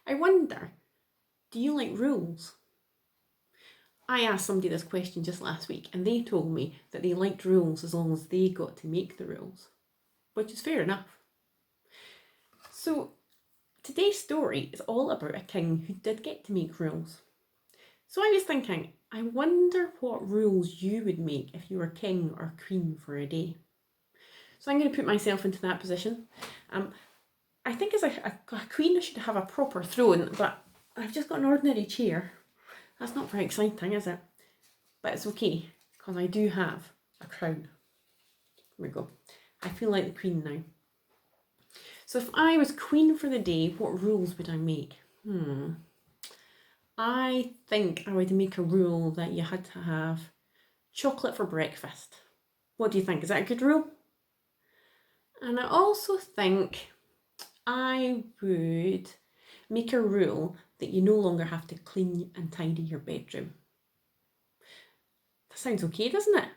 I wonder, do you like rules? I asked somebody this question just last week and they told me that they liked rules as long as they got to make the rules, which is fair enough. So today's story is all about a king who did get to make rules. So I was thinking, I wonder what rules you would make if you were king or queen for a day. So I'm going to put myself into that position. I think as a queen I should have a proper throne, but I've just got an ordinary chair. That's not very exciting, is it? But it's okay, because I do have a crown. Here we go. I feel like the queen now. So if I was queen for the day, what rules would I make? I think I would make a rule that you had to have chocolate for breakfast. What do you think? Is that a good rule? And I also think I would make a rule that you no longer have to clean and tidy your bedroom. That sounds okay, doesn't it?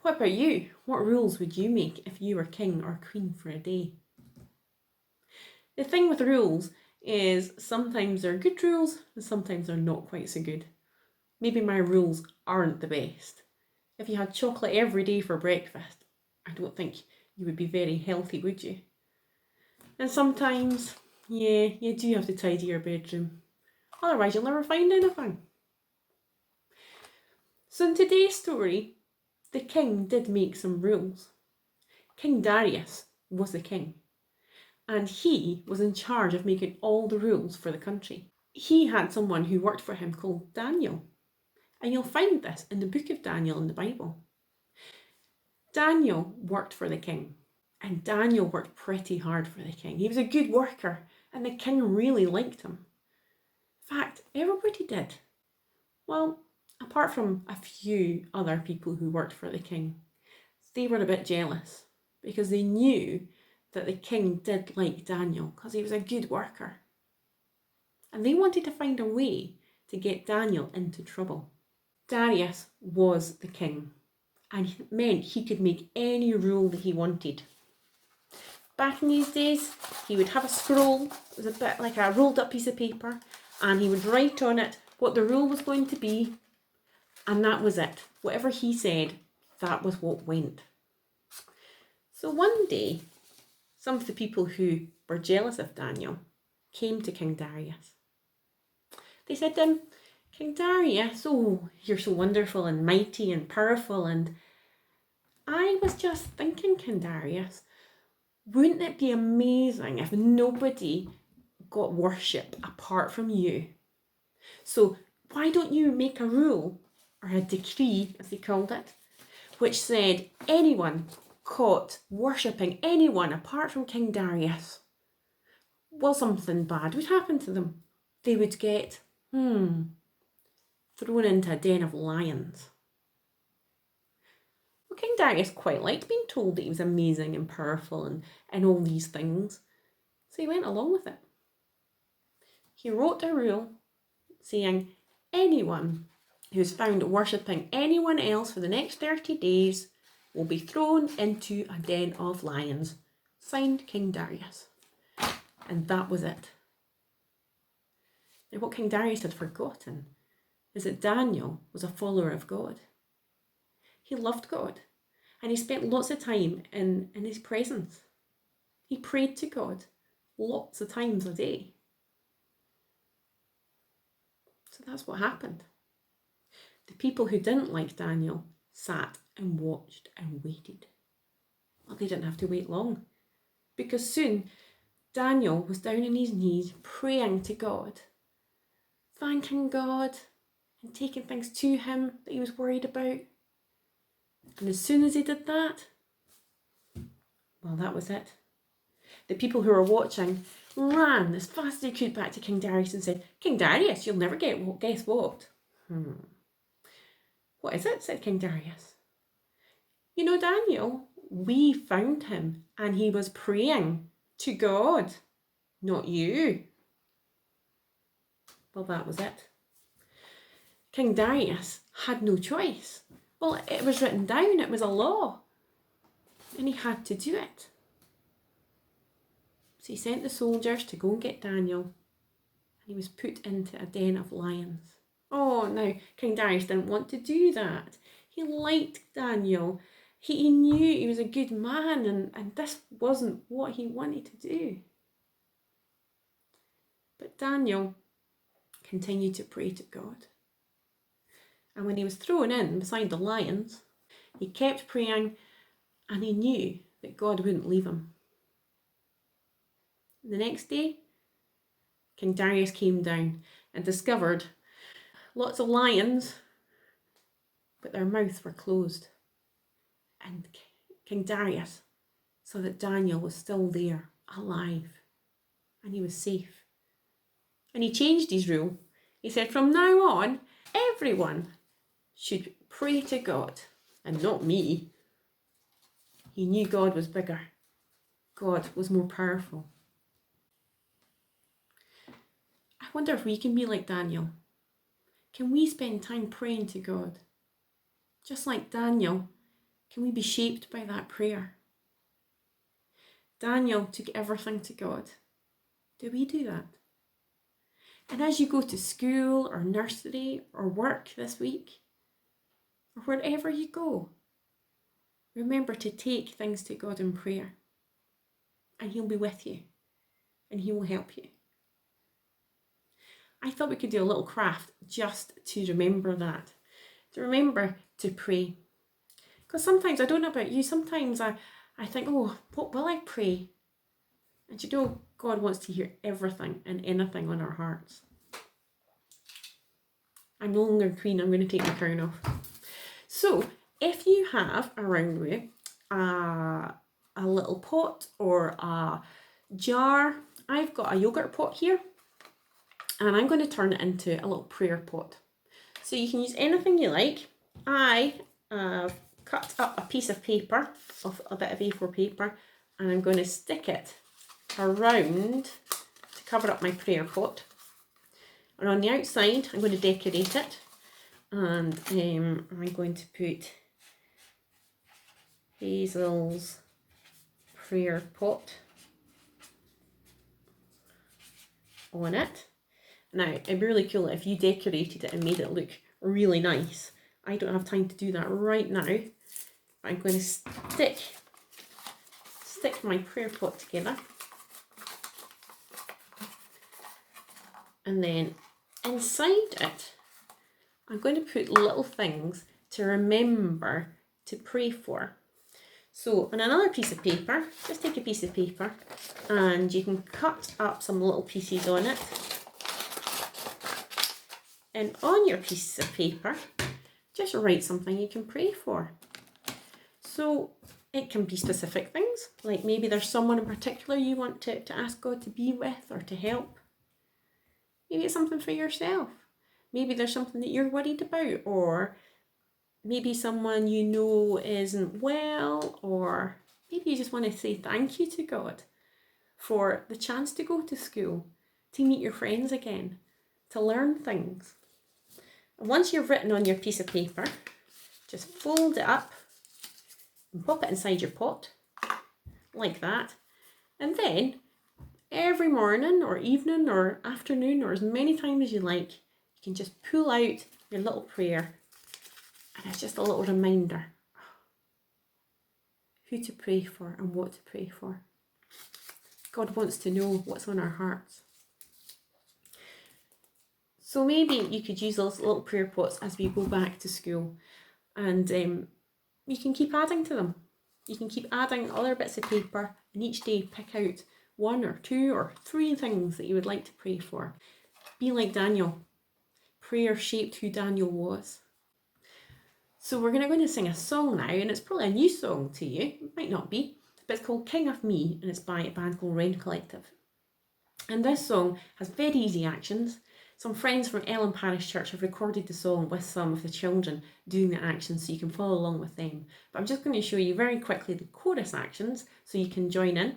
What about you? What rules would you make if you were king or queen for a day? The thing with rules is sometimes they're good rules and sometimes they're not quite so good. Maybe my rules aren't the best. If you had chocolate every day for breakfast, I don't think you would be very healthy, would you? And sometimes, yeah, you do have to tidy your bedroom. Otherwise you'll never find anything. So in today's story, the king did make some rules. King Darius was the king, and he was in charge of making all the rules for the country. He had someone who worked for him called Daniel, and you'll find this in the book of Daniel in the Bible. Daniel worked for the king, and Daniel worked pretty hard for the king. He was a good worker, and the king really liked him. In fact, everybody did. Well, apart from a few other people who worked for the king, they were a bit jealous because they knew that the king did like Daniel because he was a good worker. And they wanted to find a way to get Daniel into trouble. Darius was the king, and it meant he could make any rule that he wanted. Back in these days, he would have a scroll, it was a bit like a rolled up piece of paper, and he would write on it what the rule was going to be, and that was it. Whatever he said, that was what went. So one day, some of the people who were jealous of Daniel came to King Darius. They said to him, King Darius, oh, you're so wonderful and mighty and powerful, and I was just thinking, King Darius, wouldn't it be amazing if nobody got worship apart from you? So why don't you make a rule, or a decree as they called it, which said anyone caught worshipping anyone apart from King Darius, well, something bad would happen to them. They would get thrown into a den of lions. Well, King Darius quite liked being told that he was amazing and powerful and all these things, so he went along with it. He wrote a rule saying anyone who's found worshipping anyone else for the next 30 days will be thrown into a den of lions. Signed, King Darius. And that was it. Now, what King Darius had forgotten is that Daniel was a follower of God. He loved God, and he spent lots of time in his presence. He prayed to God lots of times a day. So that's what happened. The people who didn't like Daniel sat and watched and waited. Well, they didn't have to wait long, because soon Daniel was down on his knees praying to God, thanking God and taking things to him that he was worried about. And as soon as he did that, well, that was it. The people who were watching ran as fast as they could back to King Darius and said, King Darius, you'll never guess what? What is it? Said King Darius. You know, Daniel, we found him and he was praying to God, not you. Well, that was it. King Darius had no choice. Well, it was written down, it was a law, and he had to do it. So he sent the soldiers to go and get Daniel, and he was put into a den of lions. Oh, now King Darius didn't want to do that. He liked Daniel. He knew he was a good man, and this wasn't what he wanted to do. But Daniel continued to pray to God. And when he was thrown in beside the lions, he kept praying, and he knew that God wouldn't leave him. The next day, King Darius came down and discovered lots of lions, but their mouths were closed. And King Darius saw that Daniel was still there, alive, and he was safe. And he changed his rule. He said, from now on, everyone should pray to God, and not me. He knew God was bigger. God was more powerful. I wonder if we can be like Daniel. Can we spend time praying to God? Just like Daniel, can we be shaped by that prayer? Daniel took everything to God. Do we do that? And as you go to school or nursery or work this week, or wherever you go, remember to take things to God in prayer. And He'll be with you. And He will help you. I thought we could do a little craft just to remember that. To remember to pray. Because sometimes, I don't know about you, sometimes I think, oh, what will I pray? And you know, God wants to hear everything and anything on our hearts. I'm no longer queen, I'm going to take my crown off. So, if you have around you a little pot or a jar, I've got a yogurt pot here, and I'm going to turn it into a little prayer pot. So you can use anything you like. I cut up a piece of paper, of a bit of A4 paper, and I'm going to stick it around to cover up my prayer pot. And on the outside, I'm going to decorate it, and I'm going to put Hazel's prayer pot on it. Now, it'd be really cool if you decorated it and made it look really nice. I don't have time to do that right now. But I'm going to stick my prayer pot together. And then inside it, I'm going to put little things to remember to pray for. So on another piece of paper, just take a piece of paper and you can cut up some little pieces on it. And on your piece of paper, just write something you can pray for. So it can be specific things, like maybe there's someone in particular you want to ask God to be with or to help. Maybe it's something for yourself. Maybe there's something that you're worried about, or maybe someone you know isn't well, or maybe you just want to say thank you to God for the chance to go to school, to meet your friends again, to learn things. And once you've written on your piece of paper, just fold it up and pop it inside your pot, like that. And then every morning or evening or afternoon, or as many times as you like, you can just pull out your little prayer, and it's just a little reminder who to pray for and what to pray for. God wants to know what's on our hearts. So maybe you could use those little prayer pots as we go back to school, and you can keep adding to them. You can keep adding other bits of paper, and each day pick out 1 or 2 or 3 things that you would like to pray for. Be like Daniel. Prayer shaped who Daniel was. So we're going to sing a song now, and it's probably a new song to you. It might not be, but it's called King of Me, and it's by a band called Wren Collective. And this song has very easy actions. Some friends from Ellen Parish Church have recorded the song with some of the children doing the actions, so you can follow along with them. But I'm just going to show you very quickly the chorus actions so you can join in.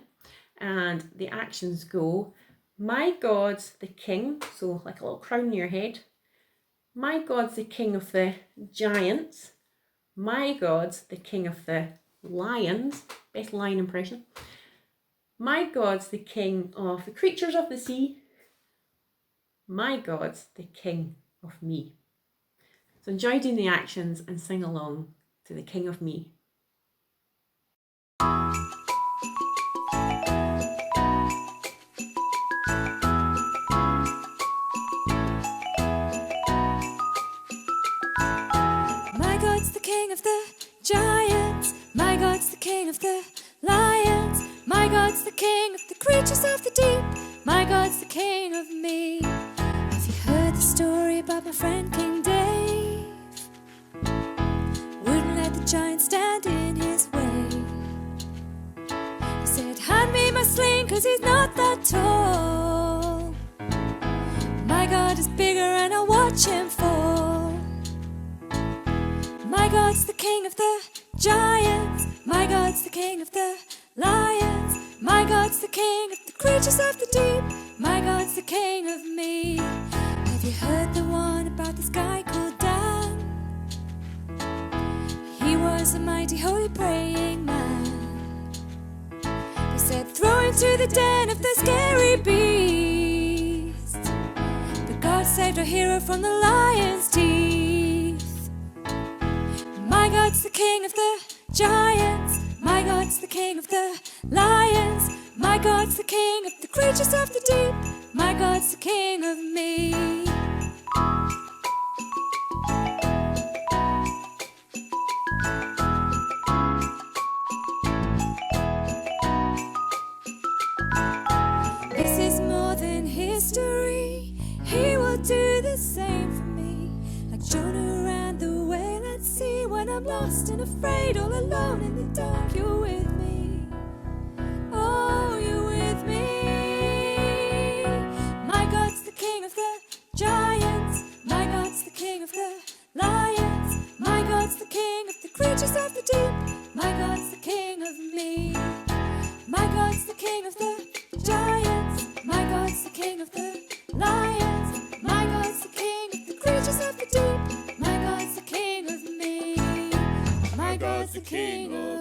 And the actions go, my God's the King, so like a little crown on your head. My God's the King of the giants. My God's the King of the lions. Best lion impression. My God's the King of the creatures of the sea. My God's the king of me. So enjoy doing the actions and sing along to the king of me. My God's the king of the giants. My God's the king of the lions. My God's the king of the creatures of the deep. My God's the king of me. Have you heard the story about my friend King Dave? Wouldn't let the giant stand in his way. He said, hand me my sling, 'cause he's not that tall. My God is bigger and I'll watch him fall. My God's the king of the giants. My God's the king of the lions. My God's the king of the creatures of the deep. My God's the king of me. Have you heard the one about this guy called Dan? He was a mighty holy praying man. He said, throw him to the den of the scary beast. But God saved our hero from the lion's teeth. My God's the king of the giants. My God's the king of the lions. My God's the king of the creatures of the deep. My God's the king of me. This is more than history. He will do the same for me. Like Jonah ran the whale at sea. When I'm lost and afraid, all alone in the dark, you're with me. Oh, you're with me. My God's the king of the giants. My God's the king of the lions. My God's the king of the creatures of the deep. My God's the king of me. My God's the king of the giants. My God's the king of the lions. My God's the king of the creatures of the deep. My God's the king of me. My God's the king of